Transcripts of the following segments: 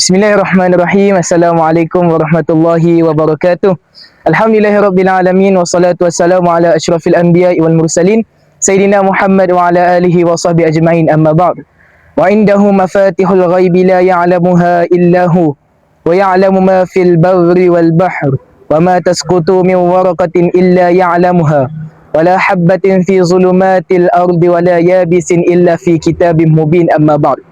Bismillahirrahmanirrahim. Assalamualaikum warahmatullahi wabarakatuh. Alhamdulillahirabbil alamin wassalatu wassalamu ala asyrafil anbiya'i wal mursalin sayyidina Muhammad wa ala alihi wa sahbihi ajma'in, amma ba'd. Wa indahu mafatihul ghaibi la ya'lamuha illa hu wa ya'lamu ma fil barri wal bahr wa ma tasqutu min waraqatin illa ya'lamuha wa la habbatin fi zulumatil ardi wa la yabisin illa fi kitabim mubin, amma ba'd.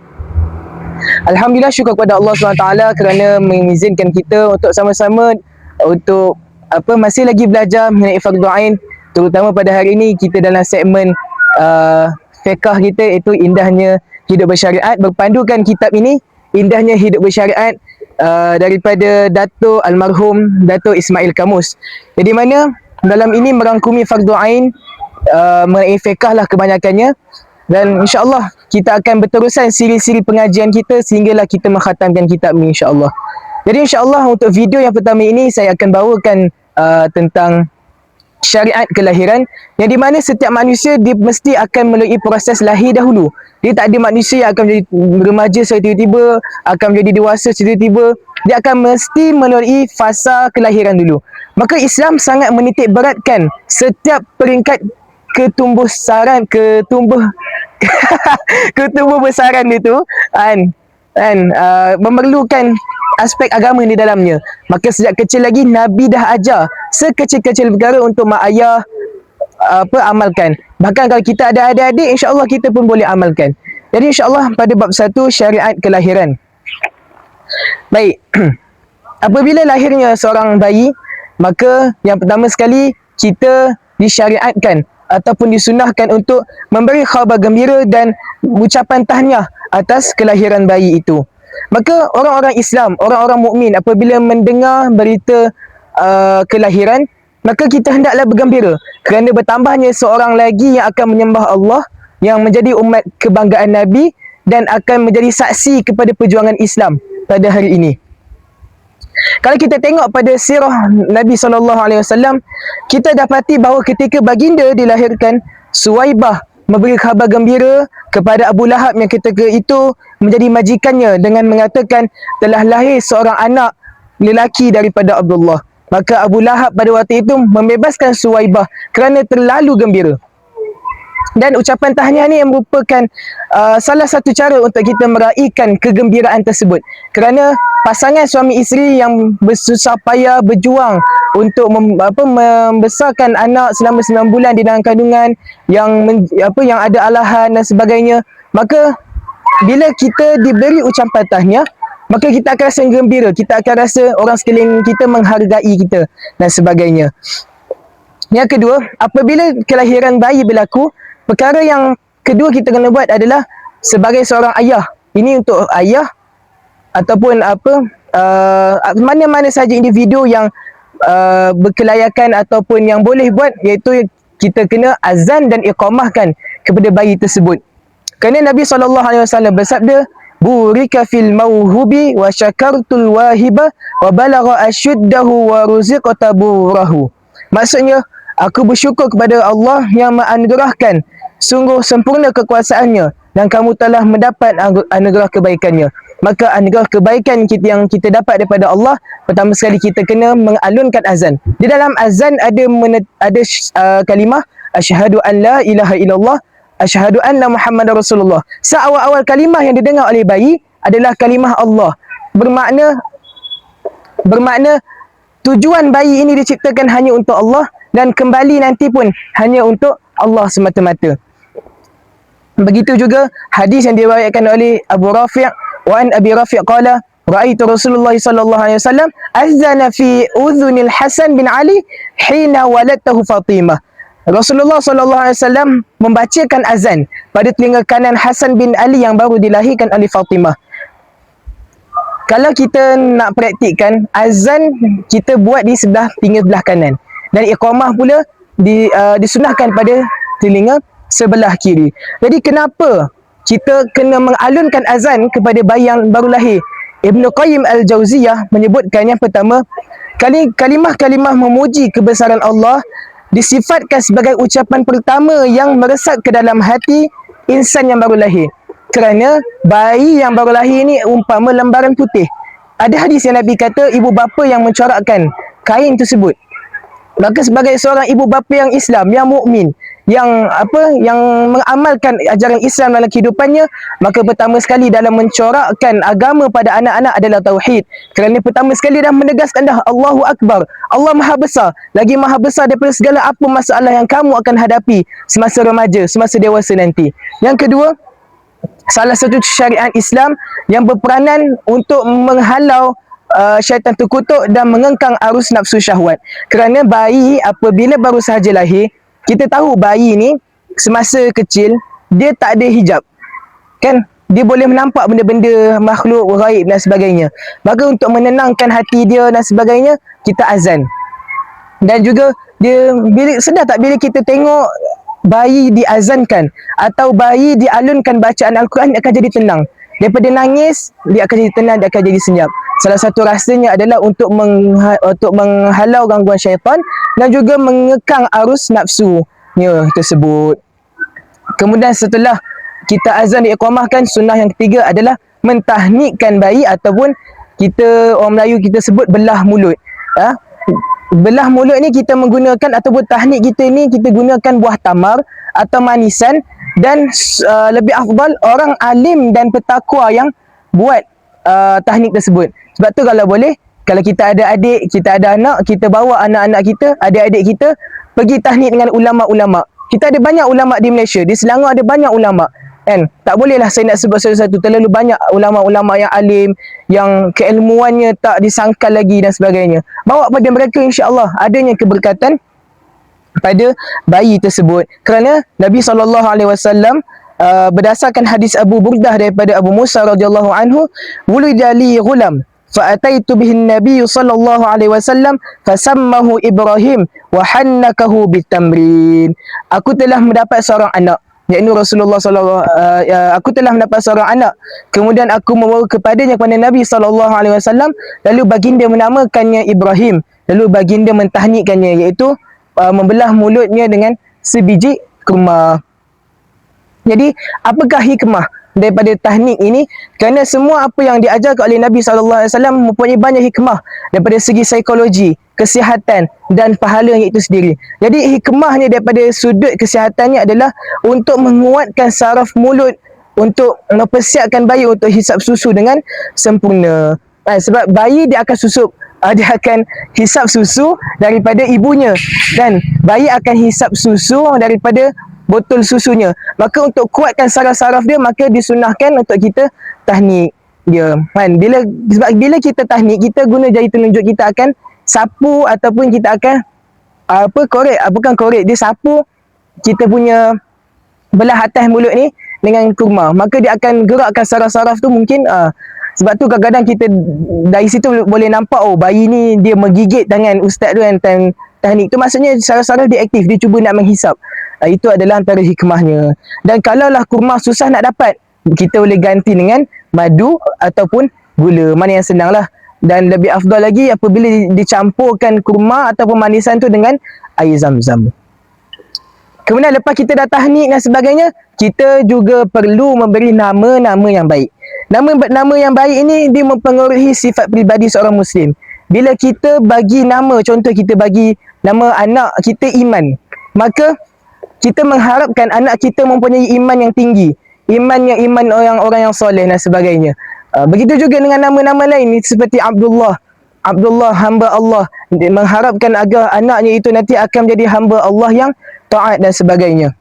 Alhamdulillah, syukur kepada Allah SWT kerana mengizinkan kita untuk sama-sama untuk masih lagi belajar mengenai fardu ain, terutama pada hari ini kita dalam segmen fiqh kita, iaitu indahnya hidup bersyariat, berpandukan kitab ini indahnya hidup bersyariat daripada Dato' Almarhum Dato' Ismail Kamus. Jadi mana dalam ini merangkumi fardu ain mengenai fiqh lah kebanyakannya. Dan insyaAllah kita akan berterusan siri-siri pengajian kita sehinggalah kita mengkhatamkan kitab ni, insyaAllah. Jadi insyaAllah untuk video yang pertama ini saya akan bawakan tentang syariat kelahiran, yang di mana setiap manusia dia mesti akan melalui proses lahir dahulu. Dia tak ada manusia yang akan menjadi remaja secara tiba-tiba, akan menjadi dewasa secara tiba-tiba. Dia akan mesti melalui fasa kelahiran dulu. Maka Islam sangat menitik beratkan setiap peringkat ketumbuh besaran itu memerlukan aspek agama di dalamnya. Maka sejak kecil lagi Nabi dah ajar sekecil-kecil perkara untuk mak ayah amalkan. Bahkan kalau kita ada adik-adik, insya-Allah kita pun boleh amalkan. Jadi insya-Allah pada bab 1, syariat kelahiran. Baik. Apabila lahirnya seorang bayi, maka yang pertama sekali kita disyariatkan ataupun disunahkan untuk memberi khabar gembira dan ucapan tahniah atas kelahiran bayi itu. Maka orang-orang Islam, orang-orang mukmin apabila mendengar berita kelahiran, maka kita hendaklah bergembira kerana bertambahnya seorang lagi yang akan menyembah Allah, yang menjadi umat kebanggaan Nabi dan akan menjadi saksi kepada perjuangan Islam pada hari ini. Kalau kita tengok pada sirah Nabi SAW, kita dapati bahawa ketika baginda dilahirkan, Suwaibah memberi khabar gembira kepada Abu Lahab yang ketika itu menjadi majikannya dengan mengatakan telah lahir seorang anak lelaki daripada Abdullah. Maka Abu Lahab pada waktu itu membebaskan Suwaibah kerana terlalu gembira. Dan ucapan tahniah ni yang merupakan salah satu cara untuk kita meraihkan kegembiraan tersebut. Kerana pasangan suami isteri yang bersusah payah berjuang untuk membesarkan anak selama 9 bulan di dalam kandungan yang ada alahan dan sebagainya, maka bila kita diberi ucapan tahniah, maka kita akan rasa gembira, kita akan rasa orang sekeliling kita menghargai kita dan sebagainya. Yang kedua, apabila kelahiran bayi berlaku, perkara yang kedua kita kena buat adalah sebagai seorang ayah. Ini untuk ayah ataupun mana-mana saja individu yang berkelayakan ataupun yang boleh buat, iaitu kita kena azan dan iqamahkan kepada bayi tersebut. Kerana Nabi SAW bersabda, "Burika fil mauhubi wa syakartul wahiba wa balagha asyuddahu wa ruziqta burahu." Maksudnya, aku bersyukur kepada Allah yang menganugerahkan sungguh sempurna kekuasaannya dan kamu telah mendapat anugerah kebaikannya. Maka anugerah kebaikan yang kita dapat daripada Allah, pertama sekali kita kena mengalunkan azan. Di dalam azan ada kalimah asyhadu an la ilaha illallah, asyhadu anna Muhammadar Rasulullah. Seawal-awal kalimah yang didengar oleh bayi adalah kalimah Allah. Bermakna tujuan bayi ini diciptakan hanya untuk Allah dan kembali nanti pun hanya untuk Allah semata-mata. Begitu juga hadis yang diriwayatkan oleh Abu Rafi', wa an Abi Rafi' qala ra'aitu Rasulullah sallallahu alaihi wasallam azana fi udhunil Hasan bin Ali hina waladtahu Fatimah. Rasulullah sallallahu alaihi wasallam membacakan azan pada telinga kanan Hasan bin Ali yang baru dilahirkan oleh Fatimah. Kalau kita nak praktikkan azan, kita buat di sebelah telinga sebelah kanan, dan iqamah pula disunahkan pada telinga sebelah kiri. Jadi kenapa kita kena mengalunkan azan kepada bayi yang baru lahir? Ibnu Qayyim Al-Jauziyah menyebutkan yang pertama, kalimah-kalimah memuji kebesaran Allah disifatkan sebagai ucapan pertama yang meresap ke dalam hati insan yang baru lahir. Kerana bayi yang baru lahir ni umpama lembaran putih. ada hadis yang Nabi kata ibu bapa yang mencorakkan kain tersebut, maka sebagai seorang ibu bapa yang Islam, yang mukmin, yang mengamalkan ajaran Islam dalam kehidupannya, maka pertama sekali dalam mencorakkan agama pada anak-anak adalah tauhid. Kerana pertama sekali dah menegaskan dah Allahu Akbar, Allah Maha Besar, lagi Maha Besar daripada segala apa masalah yang kamu akan hadapi semasa remaja, semasa dewasa nanti. Yang kedua, salah satu syariat Islam yang berperanan untuk menghalau syaitan terkutuk dan mengengkang arus nafsu syahwat. Kerana bayi apabila baru sahaja lahir, kita tahu bayi ni semasa kecil dia tak ada hijab, kan? Dia boleh menampak benda-benda makhluk ghaib dan sebagainya. Maka untuk menenangkan hati dia dan sebagainya, kita azan. Dan juga dia sedar tak bila kita tengok bayi diazankan atau bayi dialunkan bacaan Al-Quran, dia akan jadi tenang. Daripada nangis, dia akan jadi tenang, dia akan jadi senyap. Salah satu rasanya adalah untuk menghalau gangguan syaitan dan juga mengekang arus nafsunya tersebut. Kemudian setelah kita azan diiqamahkan, sunnah yang ketiga adalah mentahnikkan bayi, ataupun orang Melayu kita sebut belah mulut. Belah mulut ni kita menggunakan, ataupun tahnik kita ni kita gunakan buah tamar atau manisan, dan lebih afdal orang alim dan petakwa yang buat tahnik tersebut. Sebab tu kalau boleh, kalau kita ada adik, kita ada anak, kita bawa anak-anak kita, adik-adik kita pergi tahnik dengan ulama-ulama. Kita ada banyak ulama di Malaysia, di Selangor ada banyak ulama, kan? Tak bolehlah saya nak sebut satu-satu, terlalu banyak ulama-ulama yang alim, yang keilmuannya tak disangkal lagi dan sebagainya. Bawa pada mereka, insya-Allah adanya keberkatan pada bayi tersebut. Kerana Nabi SAW berdasarkan hadis Abu Burdah daripada Abu Musa radhiyallahu anhu, wulida li ghulam fa'ataitu bihin Nabi sallallahu alaihi wasallam fasammahu Ibrahim wa hannakahu bitamrin. Aku telah mendapat seorang anak, iaitu Rasulullah aku telah mendapat seorang anak, kemudian aku membawa kepadanya kepada Nabi SAW, lalu baginda menamakannya Ibrahim, lalu baginda mentahnikkannya, iaitu membelah mulutnya dengan sebiji kurma. Jadi apakah hikmah daripada tahnik ini? Kerana semua apa yang diajarkan oleh Nabi SAW mempunyai banyak hikmah daripada segi psikologi, kesihatan dan pahalanya itu sendiri. Jadi hikmahnya daripada sudut kesihatannya adalah untuk menguatkan saraf mulut, untuk mempersiapkan bayi untuk hisap susu dengan sempurna. Sebab bayi dia akan dia akan hisap susu daripada ibunya, dan bayi akan hisap susu daripada botol susunya. Maka untuk kuatkan saraf-saraf dia, maka disunahkan untuk kita tahnik dia, kan? Sebab bila kita tahnik, kita guna jari telunjuk kita akan sapu, ataupun kita akan korek, dia sapu kita punya belah atas mulut ni dengan kurma. Maka dia akan gerakkan saraf-saraf tu mungkin. Sebab tu kadang-kadang kita dari situ boleh nampak, bayi ni dia menggigit tangan ustaz tu kan, tahnik tu maksudnya saraf-saraf dia aktif, dia cuba nak menghisap. Itu adalah antara hikmahnya. Dan kalaulah kurma susah nak dapat, kita boleh ganti dengan madu ataupun gula, mana yang senang lah. Dan lebih afdal lagi apabila dicampurkan kurma ataupun manisan tu dengan air zam-zam. Kemudian lepas kita dah tahnik dan sebagainya, kita juga perlu memberi nama-nama yang baik. Nama yang baik ini dia mempengaruhi sifat peribadi seorang Muslim. Bila kita bagi nama, contoh kita bagi nama anak kita Iman, maka kita mengharapkan anak kita mempunyai iman yang tinggi, iman orang yang soleh dan sebagainya. Begitu juga dengan nama-nama lain seperti Abdullah, hamba Allah, mengharapkan agar anaknya itu nanti akan menjadi hamba Allah yang taat dan sebagainya.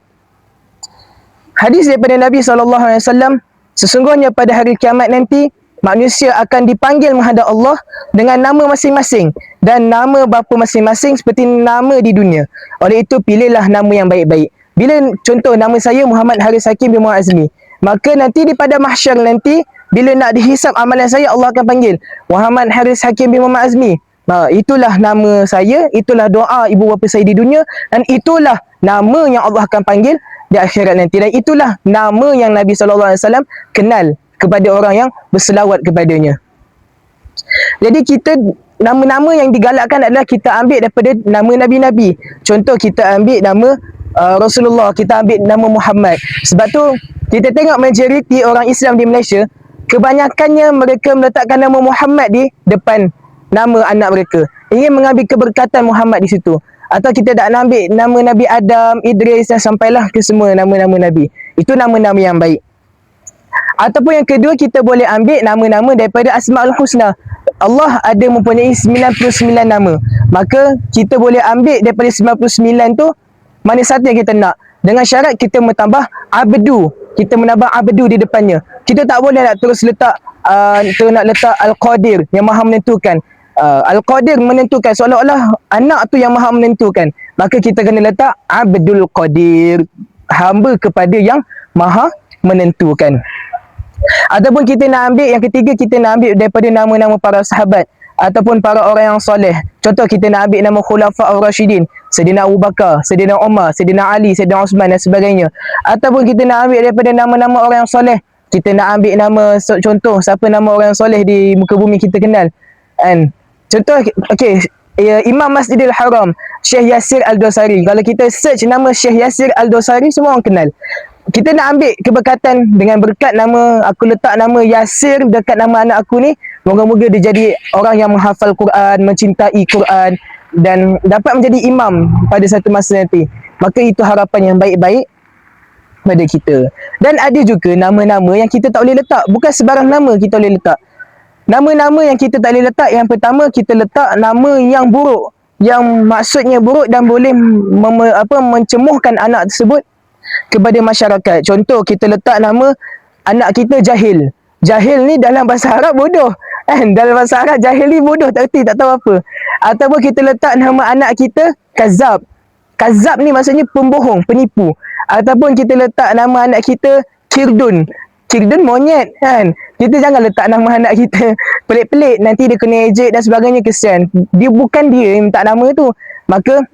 Hadis daripada Nabi SAW, sesungguhnya pada hari kiamat nanti manusia akan dipanggil menghadap Allah dengan nama masing-masing dan nama bapa masing-masing seperti nama di dunia. Oleh itu pilihlah nama yang baik-baik. Bila contoh nama saya Muhammad Haris Hakim bin Muhammad Azmi, maka nanti di pada mahsyar nanti bila nak dihisap amalan saya, Allah akan panggil Muhammad Haris Hakim bin Muhammad Azmi. Itulah nama saya, itulah doa ibu bapa saya di dunia, dan itulah nama yang Allah akan panggil di akhirat nanti, dan itulah nama yang Nabi SAW kenal kepada orang yang berselawat kepadanya. Jadi kita, nama-nama yang digalakkan adalah kita ambil daripada nama Nabi-Nabi. Contoh kita ambil nama Rasulullah, kita ambil nama Muhammad. Sebab tu kita tengok majoriti orang Islam di Malaysia, kebanyakannya mereka meletakkan nama Muhammad di depan nama anak mereka, ingin mengambil keberkatan Muhammad di situ. Atau kita tak nak ambil nama Nabi Adam, Idris dan sampailah ke semua nama-nama Nabi. Itu nama-nama yang baik. Ataupun yang kedua, kita boleh ambil nama-nama daripada Asmaul Husna. Allah ada mempunyai 99 nama. Maka kita boleh ambil daripada 99 tu mana satu yang kita nak. Dengan syarat kita menambah Abdu. Kita menambah Abdu di depannya. Kita tak boleh nak terus letak nak letak Al-Qadir yang maha menentukan. Al-Qadir menentukan, seolah-olah anak tu yang maha menentukan. Maka kita kena letak Abdul Qadir, hamba kepada yang maha menentukan. Ataupun kita nak ambil yang ketiga, kita nak ambil daripada nama-nama para sahabat ataupun para orang yang soleh. Contoh kita nak ambil nama Khulafa'ur Rasyidin, Sayyidina Abu Bakar, Sayyidina Umar, Sayyidina Ali, Sayyidina Osman dan sebagainya. Ataupun kita nak ambil daripada nama-nama orang yang soleh. Kita nak ambil nama, contoh siapa nama orang yang soleh di muka bumi kita kenal. And contoh, okey, Imam Masjidil Haram, Syekh Yasir Al-Dosari. Kalau kita search nama Syekh Yasir Al-Dosari, semua orang kenal. Kita nak ambil keberkatan dengan berkat nama, aku letak nama Yasir dekat nama anak aku ni, moga-moga dia jadi orang yang menghafal Quran, mencintai Quran dan dapat menjadi imam pada satu masa nanti. Maka itu harapan yang baik-baik pada kita. Dan ada juga nama-nama yang kita tak boleh letak. Bukan sebarang nama kita boleh letak. Nama-nama yang kita tak boleh letak, yang pertama kita letak nama yang buruk, yang maksudnya buruk dan boleh mencemuhkan anak tersebut kepada masyarakat. Contoh kita letak nama anak kita Jahil. Jahil ni dalam bahasa Arab bodoh. Dalam bahasa Arab Jahil ni bodoh, tak erti, tak tahu apa. Ataupun kita letak nama anak kita Kazab. Kazab ni maksudnya pembohong, penipu. Ataupun kita letak nama anak kita Kirdun. Kirdun monyet kan. Kita jangan letak nama anak kita pelik-pelik, nanti dia kena ejek dan sebagainya, kesian. Dia bukan dia yang minta nama tu. Maka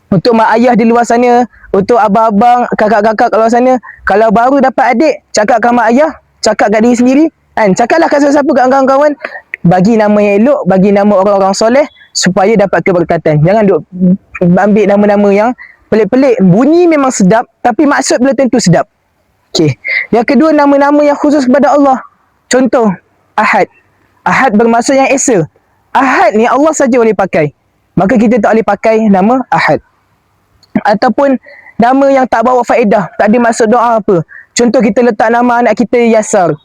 untuk mak ayah di luar sana, untuk abang-abang, kakak-kakak luar sana, kalau baru dapat adik, cakap kat mak ayah, cakap kat diri sendiri, kan? Cakaplah kat siapa-siapa, kat kawan-kawan, bagi nama yang elok, bagi nama orang-orang soleh supaya dapat keberkatan. Jangan duk ambil nama-nama yang pelik-pelik. Bunyi memang sedap, tapi maksud belum tentu sedap. Okey. Yang kedua, nama-nama yang khusus kepada Allah. Contoh, Ahad. Ahad bermaksud yang esa. Ahad ni Allah saja boleh pakai. Maka kita tak boleh pakai nama Ahad. Ataupun nama yang tak bawa faedah, tak ada maksud doa apa. Contoh kita letak nama anak kita Yasar.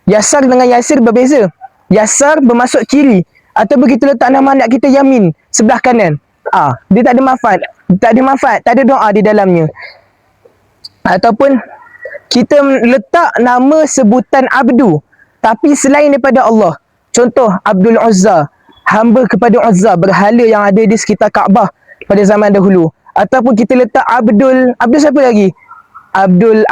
Yasar dengan Yasir berbeza. Yasar bermaksud kiri. Ataupun kita letak nama anak kita Yamin, sebelah kanan. Dia tak ada manfaat. Tak ada manfaat, tak ada doa di dalamnya. Ataupun kita letak nama sebutan Abdu, tapi selain daripada Allah. Contoh Abdul Uzza, hamba kepada Uzza, berhala yang ada di sekitar Kaabah pada zaman dahulu. Ataupun kita letak Abdul siapa lagi? Abdul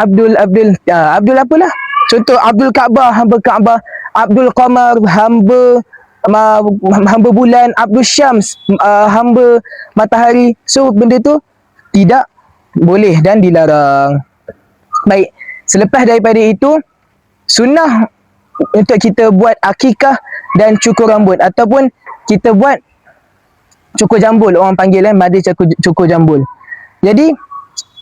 apalah? Contoh Abdul Kaabah, hamba Kaabah. Abdul Qamar, hamba bulan. Abdul Syams, hamba matahari. So benda tu tidak boleh dan dilarang. Baik, selepas daripada itu, sunnah untuk kita buat akikah dan cukur rambut, ataupun kita buat cukur jambul, orang panggil madi cukur jambul. Jadi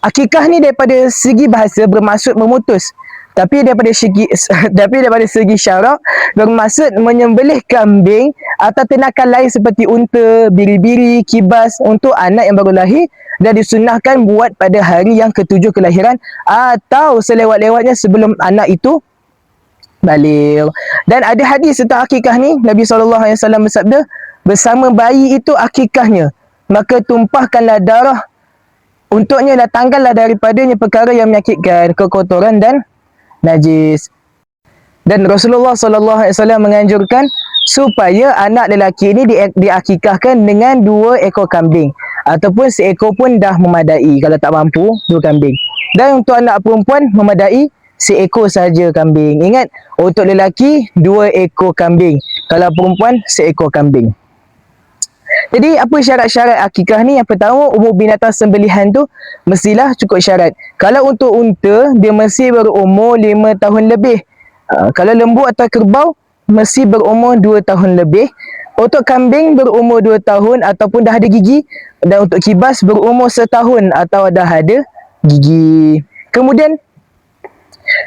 akikah ni daripada segi bahasa bermaksud memutus, tapi daripada segi syarak bermaksud menyembelih kambing atau ternakan lain seperti unta, biri-biri, kibas untuk anak yang baru lahir, dan disunnahkan buat pada hari yang ke-7 kelahiran atau selewat-lewatnya sebelum anak itu baligh. Dan ada hadis tentang akikah ni, Nabi SAW bersabda, bersama bayi itu akikahnya, maka tumpahkanlah darah untuknya dan tanggallah daripadanya perkara yang menyakitkan, kekotoran dan najis. Dan Rasulullah SAW menganjurkan supaya anak lelaki ini diakikahkan dengan 2 ekor kambing, ataupun seekor pun dah memadai kalau tak mampu 2 kambing. Dan untuk anak perempuan memadai seekor saja kambing. Ingat, untuk lelaki 2 ekor kambing, kalau perempuan seekor kambing. Jadi apa syarat-syarat akikah ni? Yang pertama, umur binatang sembelihan tu mestilah cukup syarat. Kalau untuk unta, dia mesti berumur 5 tahun lebih. Kalau lembu atau kerbau, mesti berumur 2 tahun lebih. Untuk kambing berumur 2 tahun ataupun dah ada gigi. Dan untuk kibas berumur 1 tahun atau dah ada gigi. Kemudian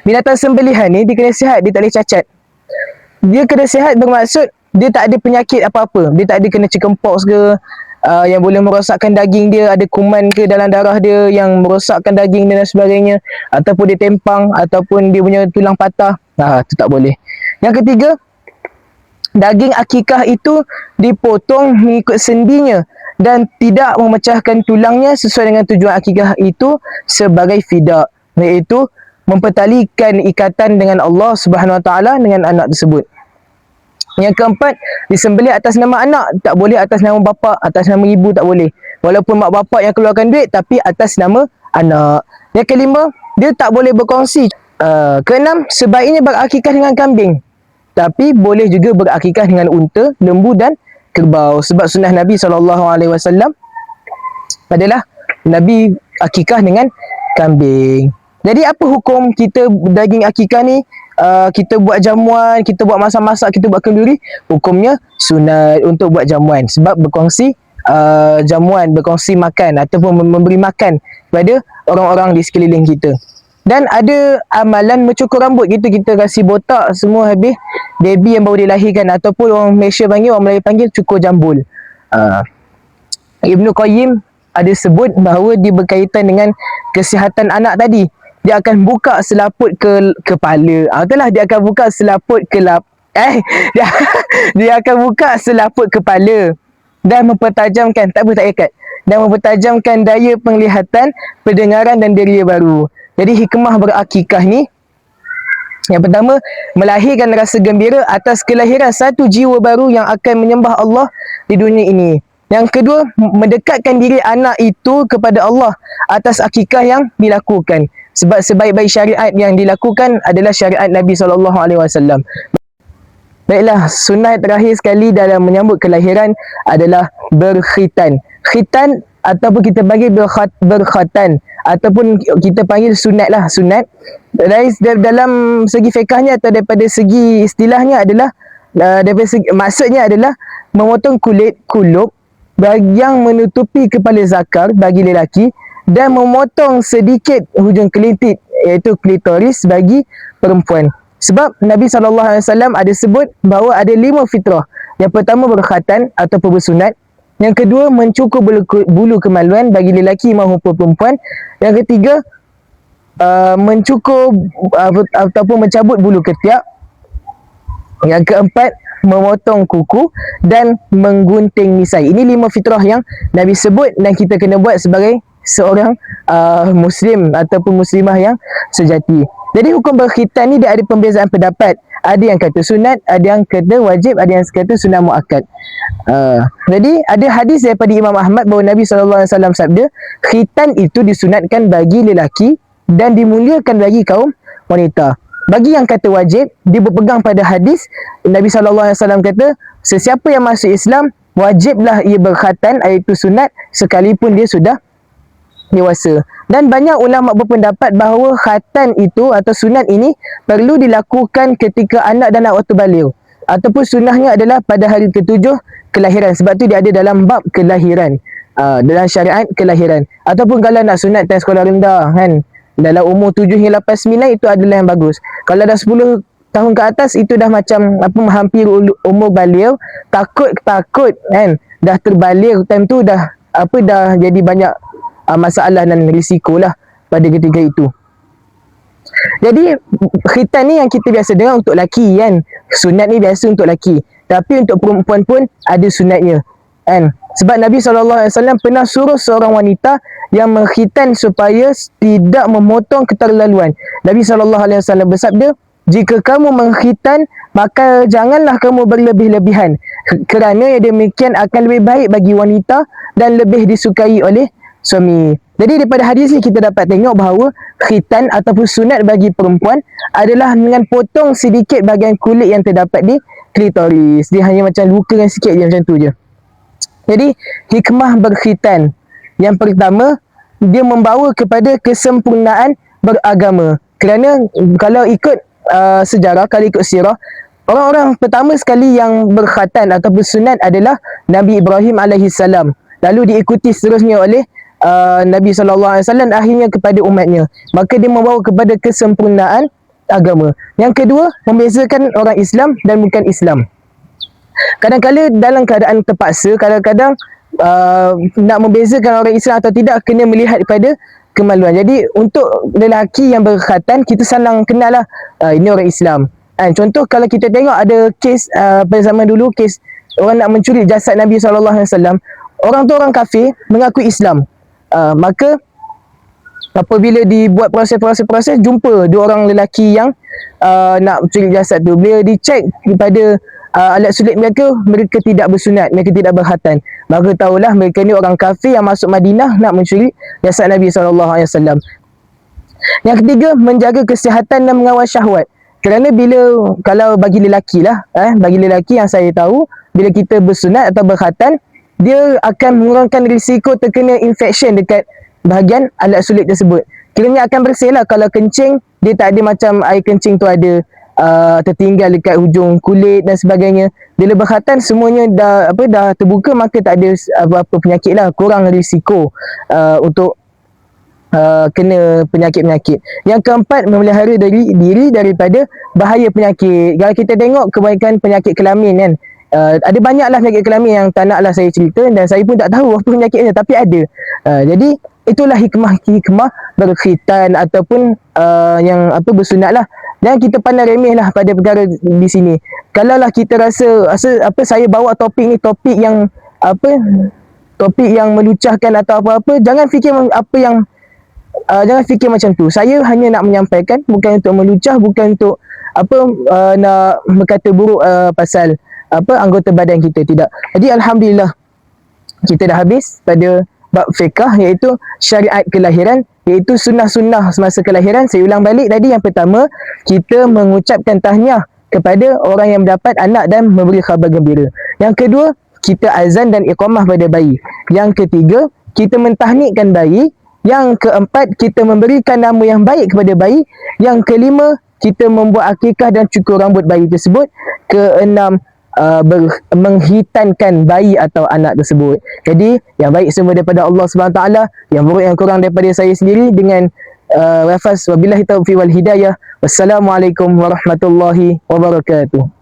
binatang sembelihan ni dia kena sihat, dia tak boleh cacat. dia kena sihat bermaksud dia tak ada penyakit apa-apa. Dia tak ada kena chickenpox ke, yang boleh merosakkan daging dia, ada kuman ke dalam darah dia yang merosakkan daging dia dan sebagainya, ataupun dia tempang, ataupun dia punya tulang patah. Itu tak boleh. Yang ketiga, daging akikah itu dipotong mengikut sendinya dan tidak memecahkan tulangnya sesuai dengan tujuan akikah itu sebagai fidak, iaitu mempertalikan ikatan dengan Allah Subhanahu Wa Taala dengan anak tersebut. Yang keempat, disembelih atas nama anak, tak boleh atas nama bapa, atas nama ibu tak boleh. Walaupun mak bapak yang keluarkan duit, tapi atas nama anak. Yang kelima, dia tak boleh berkongsi. Keenam, sebaiknya berakikah dengan kambing, tapi boleh juga berakikah dengan unta, lembu dan kerbau. Sebab sunnah Nabi SAW adalah Nabi akikah dengan kambing. Jadi apa hukum kita daging akikah ni? Kita buat jamuan, kita buat masak-masak, kita buat kenduri, hukumnya sunat untuk buat jamuan. Sebab berkongsi jamuan, berkongsi makan ataupun memberi makan kepada orang-orang di sekeliling kita. Dan ada amalan mencukur rambut, kita kasih botak semua habis baby yang baru dilahirkan, ataupun orang Malaysia panggil, orang Melayu panggil cukur jambul. Ibnu Qayyim ada sebut bahawa dia berkaitan dengan kesihatan anak tadi. Dia akan buka selaput ke kepala. Itulah, dia akan buka selaput dia akan buka selaput kepala dan mempertajamkan, tak ikat, dan mempertajamkan daya penglihatan, pendengaran dan deria baru. Jadi hikmah berakikah ni, yang pertama, melahirkan rasa gembira atas kelahiran satu jiwa baru yang akan menyembah Allah di dunia ini. Yang kedua, mendekatkan diri anak itu kepada Allah atas akikah yang dilakukan. Sebab sebaik-baik syariat yang dilakukan adalah syariat Nabi SAW. Baiklah, sunnah terakhir sekali dalam menyambut kelahiran adalah berkhitan. Khitan ataupun kita panggil berkhatan, ataupun kita panggil sunat lah, sunat. Dalam segi fiqahnya atau daripada segi istilahnya adalah, daripada segi, maksudnya adalah memotong kulit kulub yang menutupi kepala zakar bagi lelaki dan memotong sedikit hujung kelintit, iaitu klitoris, bagi perempuan. Sebab Nabi SAW ada sebut bahawa ada 5 fitrah. Yang pertama berkhatan ataupun bersunat. Yang kedua, mencukur bulu kemaluan bagi lelaki maupun perempuan. Yang ketiga, mencukur ataupun mencabut bulu ketiak. Yang keempat, memotong kuku dan menggunting misai. Ini 5 fitrah yang Nabi sebut dan kita kena buat sebagai seorang Muslim ataupun Muslimah yang sejati. Jadi hukum berkhitan ni dia ada pembezaan pendapat. Ada yang kata sunat, ada yang kata wajib, ada yang kata sunat muakkad. Jadi ada hadis daripada Imam Ahmad bahawa Nabi SAW sabda, khitan itu disunatkan bagi lelaki dan dimuliakan bagi kaum wanita. Bagi yang kata wajib, dia berpegang pada hadis Nabi SAW kata, sesiapa yang masuk Islam, wajiblah ia berkhatan, iaitu sunat, sekalipun dia sudah dewasa. Dan banyak ulama berpendapat bahawa khatan itu atau sunat ini perlu dilakukan ketika anak dan nak waktu baligh, ataupun sunnahnya adalah pada hari ke-7 kelahiran. Sebab tu dia ada dalam bab kelahiran, dalam syariat kelahiran. Ataupun kalau nak sunat time sekolah rendah kan, dalam umur 7 hingga 8, 9, itu adalah yang bagus. Kalau dah 10 tahun ke atas, itu dah macam hampir umur baligh, takut kan, dah terbaligh time tu, dah jadi banyak masalah dan risiko lah pada ketika itu. Jadi khitan ni yang kita biasa dengar untuk lelaki kan, sunat ni biasa untuk lelaki, tapi untuk perempuan pun ada sunatnya kan. Sebab Nabi SAW pernah suruh seorang wanita yang mengkhitan supaya tidak memotong keterlaluan. Nabi SAW bersabda, jika kamu mengkhitan, maka janganlah kamu berlebih-lebihan, kerana yang demikian akan lebih baik bagi wanita dan lebih disukai oleh suami. Jadi daripada hadis ni kita dapat tengok bahawa khitan ataupun sunat bagi perempuan adalah dengan potong sedikit bahagian kulit yang terdapat di klitoris. Dia hanya macam lukakan sikit je, macam tu je. Jadi hikmah berkhitan, yang pertama, dia membawa kepada kesempurnaan beragama. Kerana kalau ikut sejarah, kalau ikut sirah, orang-orang pertama sekali yang berkhatan ataupun sunat adalah Nabi Ibrahim AS. Lalu diikuti seterusnya oleh Nabi SAW, akhirnya kepada umatnya. Maka dia membawa kepada kesempurnaan agama. Yang kedua, membezakan orang Islam dan bukan Islam. Kadang-kadang dalam keadaan terpaksa, kadang-kadang nak membezakan orang Islam atau tidak kena melihat kepada kemaluan. Jadi untuk lelaki yang berkhatan, kita senang kenal lah ini orang Islam. Contoh kalau kita tengok ada kes pada zaman dulu, kes orang nak mencuri jasad Nabi SAW, orang tu orang kafir mengaku Islam. Maka apabila dibuat proses jumpa dua orang lelaki yang nak mencuri jasad tu, bila dicek kepada alat sulit mereka tidak bersunat, mereka tidak berkhatan. Maka tahulah mereka ni orang kafir yang masuk Madinah nak mencuri jasad Nabi SAW. Yang ketiga, menjaga kesihatan dan mengawal syahwat. Kerana kalau bagi lelaki lah, bagi lelaki yang saya tahu, bila kita bersunat atau berkhatan, dia akan mengurangkan risiko terkena infection dekat bahagian alat sulit tersebut. Kiranya akan bersih lah. Kalau kencing, dia tak ada macam air kencing tu ada tertinggal dekat hujung kulit dan sebagainya. Bila berkhatan semuanya dah terbuka, maka tak ada apa-apa penyakit lah, kurang risiko untuk kena penyakit-penyakit. Yang keempat, memelihara diri daripada bahaya penyakit. Kalau kita tengok kebanyakan penyakit kelamin kan, ada banyaklah penyakit kelamin yang tak naklah saya cerita, dan saya pun tak tahu apa penyakitnya, tapi ada. Jadi itulah hikmah berkhitan ataupun yang bersunat lah. Dan kita pandang remeh lah pada perkara di sini. Kalaulah kita rasa saya bawa topik ni, topik yang melucahkan atau apa-apa, jangan fikir jangan fikir macam tu. Saya hanya nak menyampaikan, bukan untuk melucah, bukan untuk nak berkata buruk pasal anggota badan kita, tidak. Jadi alhamdulillah kita dah habis pada bab fiqh, iaitu syariat kelahiran, iaitu sunnah-sunnah semasa kelahiran. Saya ulang balik tadi, yang pertama, kita mengucapkan tahniah kepada orang yang mendapat anak dan memberi khabar gembira. Yang kedua, kita azan dan iqamah pada bayi. Yang ketiga, kita mentahnikkan bayi. Yang keempat, kita memberikan nama yang baik kepada bayi. Yang kelima, kita membuat akikah dan cukur rambut bayi tersebut. Keenam, menghitankan bayi atau anak tersebut. Jadi yang baik semua daripada Allah SWT, yang buruk yang kurang daripada saya sendiri. Dengan lafaz wabillahi taufiq wal hidayah. Wassalamualaikum warahmatullahi wabarakatuh.